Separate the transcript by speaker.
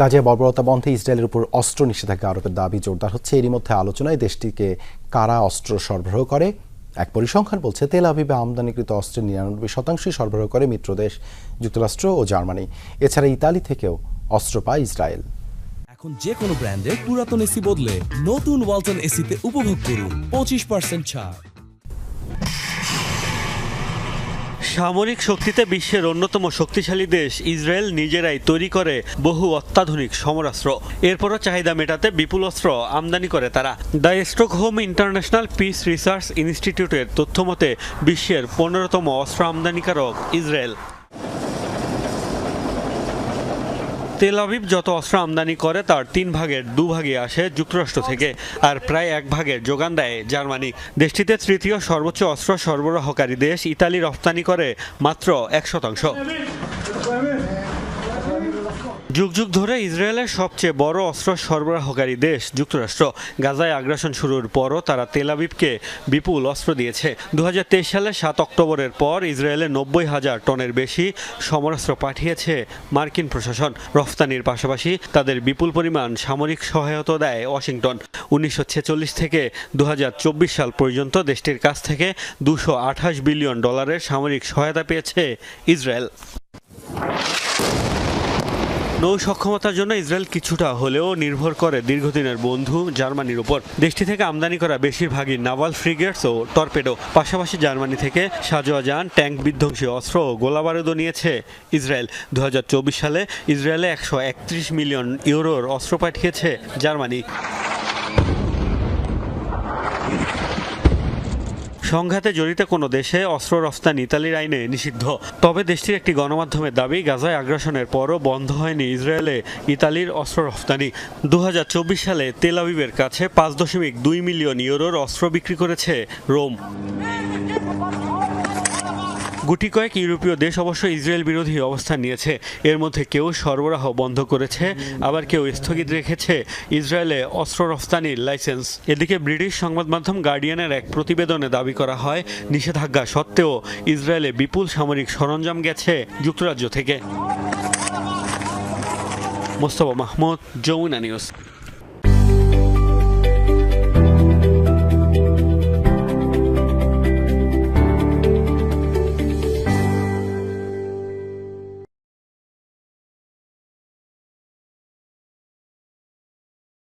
Speaker 1: গাজায় বর্বরতা বন্ধে ইসরায়েলের উপর অস্ত্র নিষেধাজ্ঞা আরোপের দাবি জোরদার হচ্ছে। এরই মধ্যে আলোচনায় দেশটিকে কারা অস্ত্র সরবরাহ করে। এক পরিসংখ্যান বলছে তেল আবিবে আমদানিকৃত অস্ত্রের ৯৯% সরবরাহ করে মিত্র দেশ যুক্তরাষ্ট্র ও জার্মানি। এছাড়া ইতালি থেকেও অস্ত্র পায় ইসরায়েল।
Speaker 2: এখন যে কোনো ব্র্যান্ডের পুরাতন এসি বদলে নতুন ওয়ালটন এসিতে উপভোগ করুন 25% ছাড়।
Speaker 3: সামরিক শক্তিতে বিশ্বের অন্যতম শক্তিশালী দেশ ইসরায়েল নিজেরাই তৈরি করে বহু অত্যাধুনিক সমরাস্ত্র। এরপরও চাহিদা মেটাতে বিপুল অস্ত্র আমদানি করে তারা। The Stockholm international piece research ইনস্টিটিউটের তথ্যমতে বিশ্বের 15তম অস্ত্র আমদানিকারক ইসরায়েল। তেল আবিব যত অস্ত্র আমদানি করে তার 3 ভাগের 2 ভাগই আসে যুক্তরাষ্ট্র থেকে, আর প্রায় 1 ভাগের যোগান দেয় জার্মানি। দেশটিতে তৃতীয় সর্বোচ্চ অস্ত্র সরবরাহকারী দেশ ইতালি রপ্তানি করে মাত্র 1%। যুগ যুগ ধরে ইসরায়েলের সবচেয়ে বড় অস্ত্র সরবরাহকারী দেশ যুক্তরাষ্ট্র। গাজায় আগ্রাসন শুরুর পরও তারা তেল আবিবকে বিপুল অস্ত্র দিয়েছে। 2023 সালের 7 অক্টোবরের পর ইসরায়েলে 90,000 টনের বেশি সমরাস্ত্র পাঠিয়েছে মার্কিন প্রশাসন। রফতানির পাশাপাশি তাদের বিপুল পরিমাণ সামরিক সহায়তা দেয় ওয়াশিংটন। 1946 থেকে 2024 সাল পর্যন্ত দেশটির কাছ থেকে $228 বিলিয়ন সামরিক সহায়তা পেয়েছে ইসরায়েল। নৌ সক্ষমতার জন্য ইসরায়েল কিছুটা হলেও নির্ভর করে দীর্ঘদিনের বন্ধু জার্মানির উপর। দেশটি থেকে আমদানি করা বেশিরভাগই নাভাল ফ্রিগেটস ও টর্পেডো। পাশাপাশি জার্মানি থেকে সাজোয়া যান, ট্যাঙ্ক বিধ্বংসী অস্ত্র ও গোলাবারুদও নিয়েছে ইসরায়েল। 2024 সালে ইসরায়েলে 131 মিলিয়ন ইউরোর অস্ত্র পাঠিয়েছে জার্মানি। সংঘাতে জড়িত কোনো দেশে অস্ত্র রফতানি ইতালির আইনে নিষিদ্ধ। তবে দেশটির একটি গণমাধ্যমের দাবি, গাজায় আগ্রাসনের পরও বন্ধ হয়নি ইসরায়েলে ইতালির অস্ত্র রফতানি। 2024 সালে তেল আবিবের কাছে 5.2 মিলিয়ন ইউরোর অস্ত্র বিক্রি করেছে রোম। গুটি কয়েক ইউরোপীয় দেশ অবশ্য ইসরায়েল বিরোধী অবস্থান নিয়েছে। এর মধ্যে কেউ সরবরাহ বন্ধ করেছে, আবার কেউ স্থগিত রেখেছে ইসরায়েলে অস্ত্র রফতানির লাইসেন্স। এদিকে ব্রিটিশ সংবাদ মাধ্যম গার্ডিয়ানের এক প্রতিবেদনে দাবি করা হয়, নিষেধাজ্ঞা সত্ত্বেও ইসরায়েলে বিপুল সামরিক সরঞ্জাম গেছে যুক্তরাজ্য থেকে। মোস্তফা মাহমুদ, যমুনা নিউজ।